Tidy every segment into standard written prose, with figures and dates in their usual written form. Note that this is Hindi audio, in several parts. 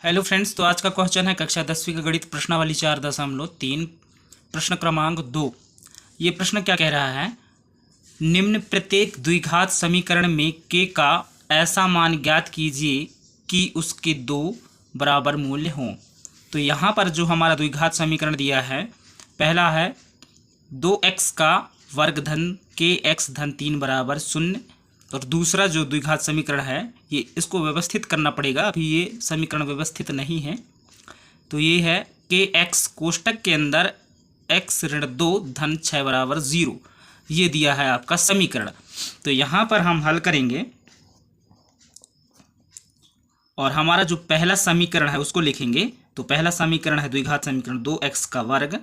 हेलो फ्रेंड्स, तो आज का क्वेश्चन है कक्षा 10वीं का गणित प्रश्नावली 4.3 प्रश्न क्रमांक 2। ये प्रश्न क्या कह रहा है, निम्न प्रत्येक द्विघात समीकरण में k का ऐसा मान ज्ञात कीजिए कि उसके दो बराबर मूल्य हों। तो यहाँ पर जो हमारा द्विघात समीकरण दिया है, पहला है 2x का वर्ग धन kx धन 3 बराबर 0। और दूसरा जो द्विघात समीकरण है, ये इसको व्यवस्थित करना पड़ेगा, अभी ये समीकरण व्यवस्थित नहीं है। तो ये है kx कोष्टक के अंदर x ऋण 2 धन 6 बराबर 0। ये दिया है आपका समीकरण। तो यहाँ पर हम हल करेंगे और हमारा जो पहला समीकरण है उसको लिखेंगे। तो पहला समीकरण है द्विघात समीकरण 2x का वर्ग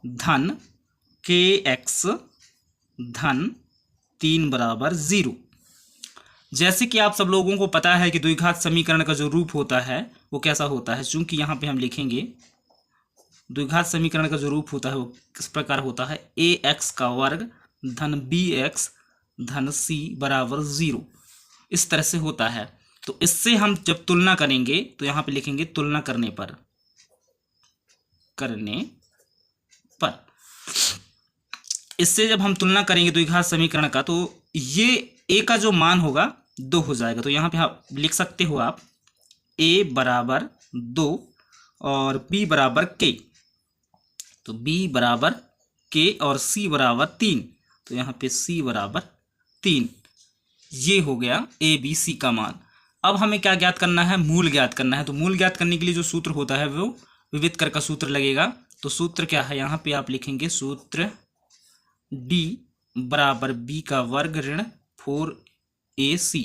धन kx धन 3 बराबर 0। जैसे कि आप सब लोगों को पता है कि द्विघात समीकरण का जो रूप होता है वो कैसा होता है, चूंकि यहाँ पे हम लिखेंगे द्विघात समीकरण का जो रूप होता है वो किस प्रकार होता है, ax का वर्ग धन bx धन c बराबर 0। इस तरह से होता है। तो इससे हम जब तुलना करेंगे तो यहाँ पे लिखेंगे तुलना करने पर इससे जब हम तुलना करेंगे द्विघात समीकरण का, तो ये a का जो मान होगा 2 हो जाएगा। तो यहाँ पे आप लिख सकते हो आप a बराबर 2 और b बराबर k। तो b बराबर k और c बराबर 3। तो यहाँ पे c बराबर 3। ये हो गया a b c का मान। अब हमें क्या ज्ञात करना है, मूल ज्ञात करना है। तो मूल ज्ञात करने के लिए जो सूत्र होता है वो विविध कर का सूत्र लगेगा। तो सूत्र क्या है, यहाँ पे आप लिखेंगे सूत्र d बराबर b का वर्ग ऋण 4ac।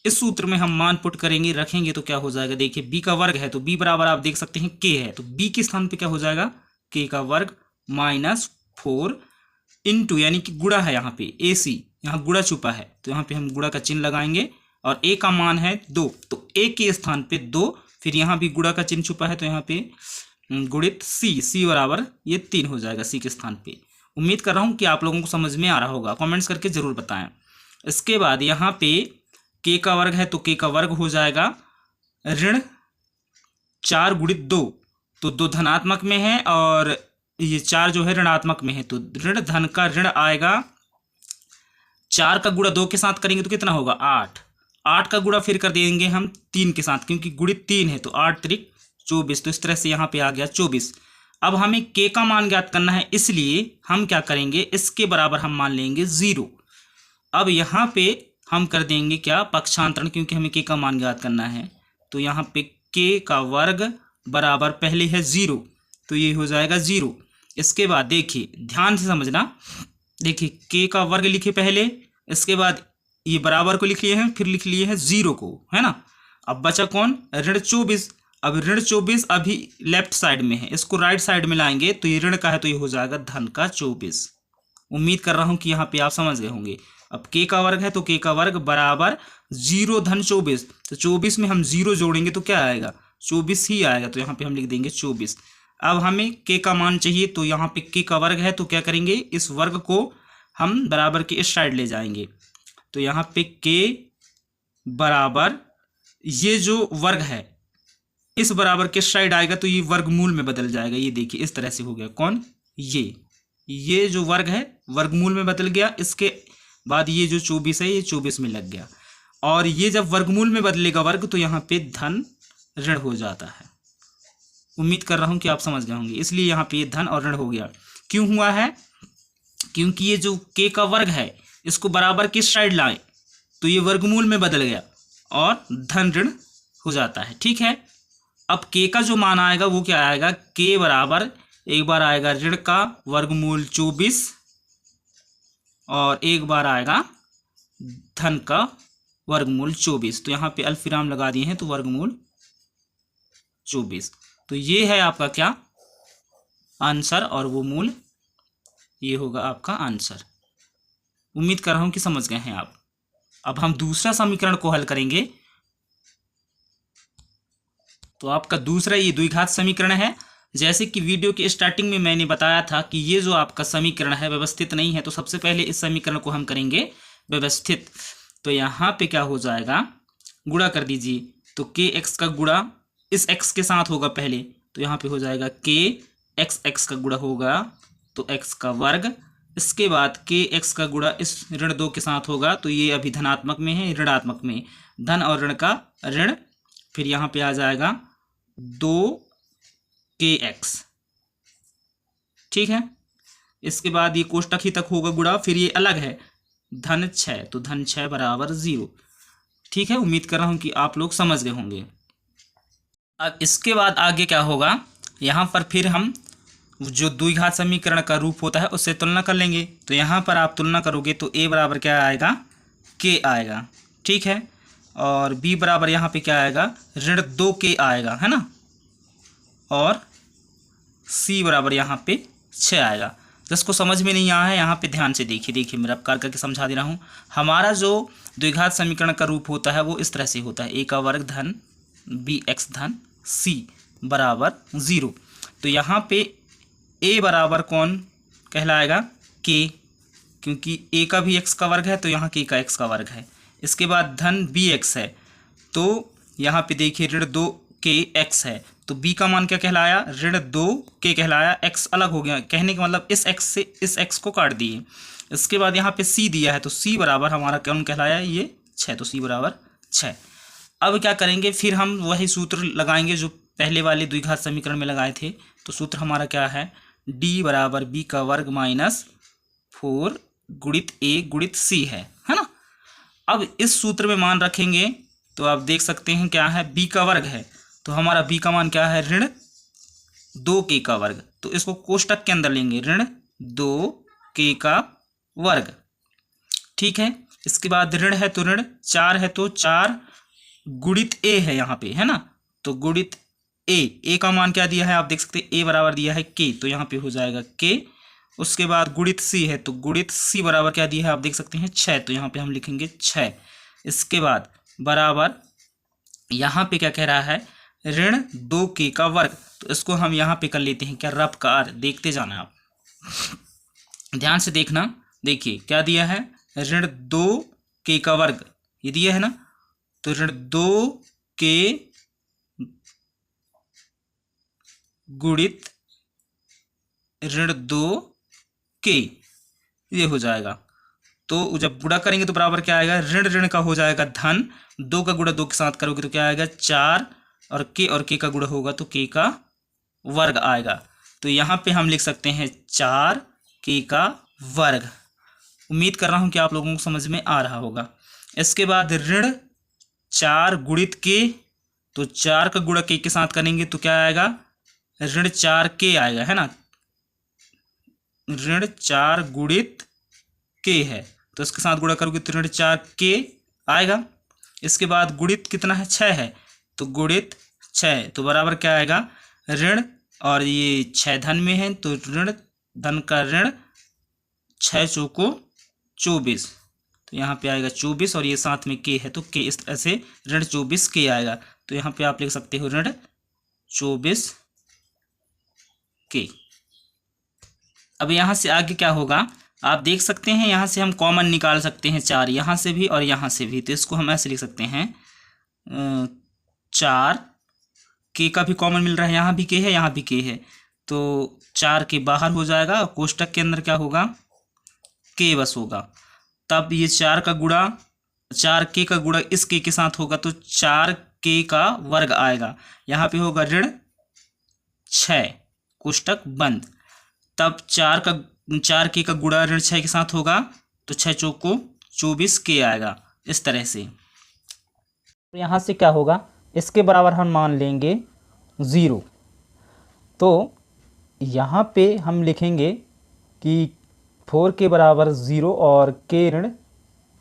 इस सूत्र में हम मान पुट करेंगे, रखेंगे तो क्या हो जाएगा, देखिए b का वर्ग है तो b बराबर आप देख सकते हैं k है। तो b के स्थान पे क्या हो जाएगा, k का वर्ग माइनस 4 इंटू, यानी कि गुणा है यहाँ पे ac, यहाँ गुणा छुपा है तो यहाँ पे हम गुणा का चिन्ह लगाएंगे। और a का मान है 2, तो a के स्थान पे 2, फिर यहाँ भी गुणा का चिन्ह छुपा है तो यहाँ पे गुणित c बराबर ये 3 हो जाएगा c के स्थान पे। उम्मीद कर रहा हूँ कि आप लोगों को समझ में आ रहा होगा, कमेंट्स करके जरूर बताएं। इसके बाद यहाँ पे k का वर्ग है तो k का वर्ग हो जाएगा ऋण 4 गुणित 2। तो 2 धनात्मक में है और ये 4 जो है ऋणात्मक में है। तो ऋण धन का ऋण आएगा, 4 का गुणा 2 के साथ करेंगे तो कितना होगा 8। 8 का गुणा फिर कर देंगे हम 3 के साथ, क्योंकि गुणित 3 है तो 8 त्रिक 24। तो इस तरह से यहाँ पे आ गया 24। अब हमें k का मान ज्ञात करना है, इसलिए हम क्या करेंगे, इसके बराबर हम मान लेंगे 0। अब यहाँ पे हम कर देंगे क्या, पक्षांतरण, क्योंकि हमें k का मान ज्ञात करना है। तो यहाँ पे k का वर्ग बराबर पहले है 0, तो ये हो जाएगा 0। इसके बाद देखिए ध्यान से समझना, देखिए k का वर्ग लिखे पहले, इसके बाद ये बराबर को लिख लिए हैं, फिर लिख लिए हैं 0 को, है ना। अब बचा कौन, ऋण 24। अब ऋण 24 अभी लेफ्ट साइड में है, इसको राइट साइड में लाएंगे तो ये ऋण का है तो ये हो जाएगा धन का 24। उम्मीद कर रहा हूं कि यहाँ पे आप समझ गए होंगे। अब k का वर्ग है तो k का वर्ग बराबर 0 धन 24। तो 24 में हम 0 जोड़ेंगे तो क्या आएगा, 24 ही आएगा। तो यहाँ पे हम लिख देंगे 24। अब हमें k का मान चाहिए, तो यहाँ पे k का वर्ग है तो क्या करेंगे, इस वर्ग को हम बराबर के इस साइड ले जाएंगे। तो यहाँ पे k बराबर ये जो वर्ग है इस बराबर के साइड आएगा तो ये वर्गमूल में बदल जाएगा। ये देखिए इस तरह से हो गया, कौन, ये जो वर्ग है वर्गमूल में बदल गया। इसके बाद ये जो 24 है ये 24 में लग गया, और ये जब वर्गमूल में बदलेगा वर्ग तो यहाँ पे धन ऋण हो जाता है। उम्मीद कर रहा हूँ कि आप समझ गए होंगे, इसलिए यहाँ पे ये धन और ऋण हो गया। क्यों हुआ है, क्योंकि ये जो k का वर्ग है इसको बराबर किस साइड लाए तो ये वर्गमूल में बदल गया और धन ऋण हो जाता है, ठीक है। अब k का जो मान आएगा वो क्या आएगा, k बराबर एक बार आएगा ऋण का वर्गमूल 24 और एक बार आएगा धन का वर्गमूल 24। तो यहाँ पे अल्पविराम लगा दिए हैं तो वर्गमूल 24। तो ये है आपका क्या आंसर, और वो मूल ये होगा आपका आंसर। उम्मीद कर रहा हूँ कि समझ गए हैं आप। अब हम दूसरा समीकरण को हल करेंगे। तो आपका दूसरा ये द्विघात समीकरण है। जैसे कि वीडियो की स्टार्टिंग में मैंने बताया था कि ये जो आपका समीकरण है व्यवस्थित नहीं है, तो सबसे पहले इस समीकरण को हम करेंगे व्यवस्थित। तो यहाँ पे क्या हो जाएगा, गुणा कर दीजिए। तो kx का गुणा इस x के साथ होगा पहले, तो यहाँ पे हो जाएगा k, x का गुणा होगा तो x का वर्ग। इसके बाद k x का गुणा इस ऋण 2 के साथ होगा, तो ये अभी धनात्मक में है, ऋणात्मक में, धन और ऋण का ऋण, फिर यहाँ पे आ जाएगा 2kx। ठीक है, इसके बाद ये कोष्टक ही तक होगा गुणा, फिर ये अलग है धन 6, तो धन 6 बराबर 0। ठीक है, उम्मीद कर रहा हूँ कि आप लोग समझ गए होंगे। अब इसके बाद आगे क्या होगा, यहाँ पर फिर हम जो द्विघात समीकरण का रूप होता है उससे तुलना कर लेंगे। तो यहाँ पर आप तुलना करोगे तो a बराबर क्या आएगा, k आएगा। ठीक है, और b बराबर यहाँ पे क्या आएगा, ऋण 2k आएगा, है ना, और c बराबर यहाँ पे 6 आएगा। जिसको समझ में नहीं आया है यहाँ पे ध्यान से देखिए मेरा कर करके समझा दे रहा हूँ। हमारा जो द्विघात समीकरण का रूप होता है वो इस तरह से होता है, a का वर्ग धन bx धन c बराबर 0। तो यहाँ पे a बराबर कौन कहलाएगा, k, क्योंकि a का भी x का वर्ग है तो यहाँ k का x का वर्ग है। इसके बाद धन bx है, तो यहाँ पे देखिए ऋण 2kx है, तो b का मान क्या कहलाया, ऋण 2k कहलाया, x अलग हो गया, कहने का मतलब इस x से इस x को काट दिए। इसके बाद यहाँ पे c दिया है, तो c बराबर हमारा कौन कहलाया, ये 6, तो c बराबर 6। अब क्या करेंगे, फिर हम वही सूत्र लगाएंगे जो पहले वाले द्विघात समीकरण में लगाए थे। तो सूत्र हमारा क्या है, d बराबर b का वर्ग माइनस 4 गुणित a गुणित c है ना। अब इस सूत्र में मान रखेंगे तो आप देख सकते हैं क्या है, b का वर्ग है, तो हमारा b का मान क्या है, ऋण 2k का वर्ग, तो इसको कोष्टक के अंदर लेंगे, ऋण 2k का वर्ग। ठीक है, इसके बाद ऋण है तो ऋण 4 है तो 4 गुणित a है यहाँ पे, है ना, तो गुणित a का मान क्या दिया है आप देख सकते हैं, a बराबर दिया है k, तो यहाँ पे हो जाएगा k। उसके बाद गुणित c है, तो गुणित c बराबर क्या दिया है आप देख सकते हैं 6, तो यहाँ पे हम लिखेंगे 6। इसके बाद बराबर यहाँ पे क्या कह रहा है, ऋण 2k का वर्ग, तो इसको हम यहाँ पे कर लेते हैं क्या, रफ कार, देखते जाना आप ध्यान से देखना। देखिए क्या दिया है, ऋण 2k का वर्ग ये दिया है ना, तो ऋण 2k गुणित ऋण 2k ये हो जाएगा। तो जब गुणा करेंगे तो बराबर क्या आएगा, ऋण ऋण का हो जाएगा धन, 2 का गुणा 2 के साथ करोगे तो क्या आएगा 4, और k का गुणा होगा तो k का वर्ग आएगा। तो यहाँ पे हम लिख सकते हैं 4k का वर्ग। उम्मीद कर रहा हूँ कि आप लोगों को समझ में आ रहा होगा। इसके बाद ऋण 4 गुणित k, तो 4 का गुणा k के साथ करेंगे तो क्या आएगा, ऋण 4k आएगा, है ना, ऋण 4 गुणित k है, तो इसके साथ गुणा करोगे तो ऋण 4k आएगा। इसके बाद गुणित कितना है, 6 है, तो गुणित 6, तो बराबर क्या आएगा, ऋण, और ये 6 धन में है तो ऋण धन का ऋण 6 चौको 24, तो यहाँ पे आएगा 24, और ये साथ में k है तो k इस तरह से ऋण 24k आएगा। तो यहाँ पे आप लिख सकते हो ऋण 24k। अब यहाँ से आगे क्या होगा आप देख सकते हैं, यहाँ से हम कॉमन निकाल सकते हैं 4, यहाँ से भी और यहाँ से भी, तो इसको हम ऐसे लिख सकते हैं 4, k का भी कॉमन मिल रहा है, यहाँ भी k है यहाँ भी k है, तो 4k बाहर हो जाएगा, और कोष्टक के अंदर क्या होगा, k बस होगा। तब ये 4 का गुणा 4k का गुणा इस k के साथ होगा तो 4k का वर्ग आएगा, यहाँ पे होगा ऋण 6 कोष्टक बंद। तब 4k का गुणा ऋण 6 के साथ होगा तो 6 चौको 24k आएगा, इस तरह से। तो यहाँ से क्या होगा, इसके बराबर हम मान लेंगे 0, तो यहाँ पे हम लिखेंगे कि 4k बराबर 0 और k ऋण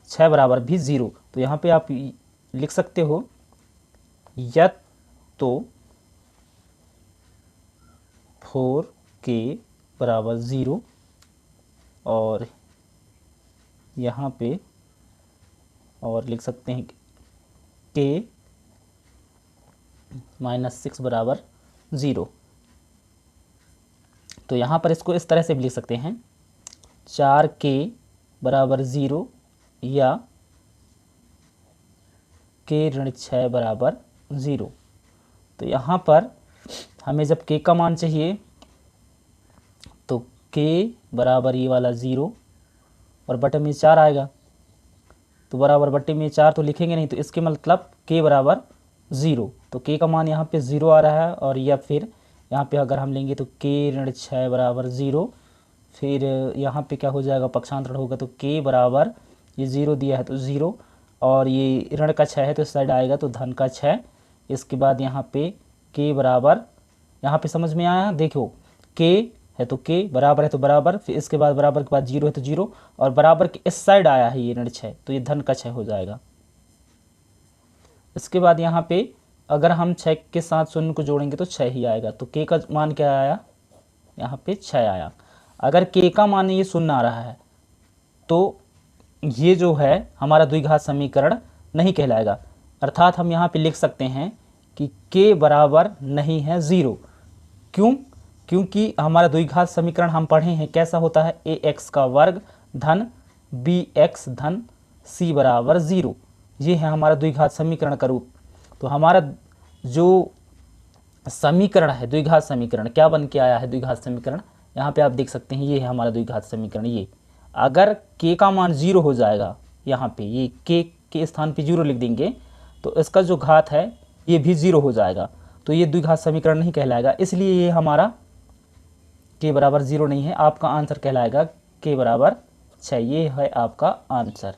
6 बराबर भी 0। तो यहाँ पे आप लिख सकते हो या तो 4k बराबर 0 और यहाँ पे और लिख सकते हैं k माइनस 6 बराबर 0। तो यहाँ पर इसको इस तरह से भी लिख सकते हैं 4k बराबर 0 या k ऋण 6 बराबर 0। तो यहाँ पर हमें जब k का मान चाहिए तो k बराबर ये वाला 0 और बटे में 4 आएगा, तो बराबर बटे में 4 तो लिखेंगे नहीं, तो इसके मतलब k बराबर 0, तो k का मान यहाँ पे 0 आ रहा है। और या फिर यहाँ पे अगर हम लेंगे तो k ऋण 6 बराबर 0, फिर यहाँ पे क्या हो जाएगा, पक्षांतर होगा, तो k बराबर ये 0 दिया है तो 0, और ये ऋण का 6 है तो इस साइड आएगा तो धन का 6। इसके बाद यहाँ पे k बराबर, यहाँ पे समझ में आया, देखो k है तो k, बराबर है तो बराबर, फिर इसके बाद बराबर के बाद 0 है तो 0, और बराबर के इस साइड आया है ये ऋण 6, तो ये धन का 6 हो जाएगा। इसके बाद यहाँ पे अगर हम 6 के साथ शून्य को जोड़ेंगे तो 6 ही आएगा, तो k का मान क्या आया, यहाँ पे 6 आया। अगर k का मान ये शून्य आ रहा है तो ये जो है हमारा द्विघात समीकरण नहीं कहलाएगा, अर्थात हम यहाँ पे लिख सकते हैं कि k बराबर नहीं है 0। क्यों? क्योंकि हमारा द्विघात समीकरण हम पढ़े हैं कैसा होता है, ax का वर्ग धन bx धन c बराबर 0, ये है हमारा द्विघात समीकरण का रूप। तो हमारा जो समीकरण है द्विघात समीकरण क्या बन के आया है, द्विघात समीकरण यहाँ पे आप देख सकते हैं, ये है हमारा द्विघात समीकरण। ये अगर k का मान 0 हो जाएगा, यहाँ पे ये k के स्थान पे 0 लिख देंगे तो इसका जो घात है ये भी 0 हो जाएगा, तो ये द्विघात समीकरण नहीं कहलाएगा, इसलिए ये हमारा k बराबर 0 नहीं है। आपका आंसर कहलाएगा k बराबर 6, ये है आपका आंसर।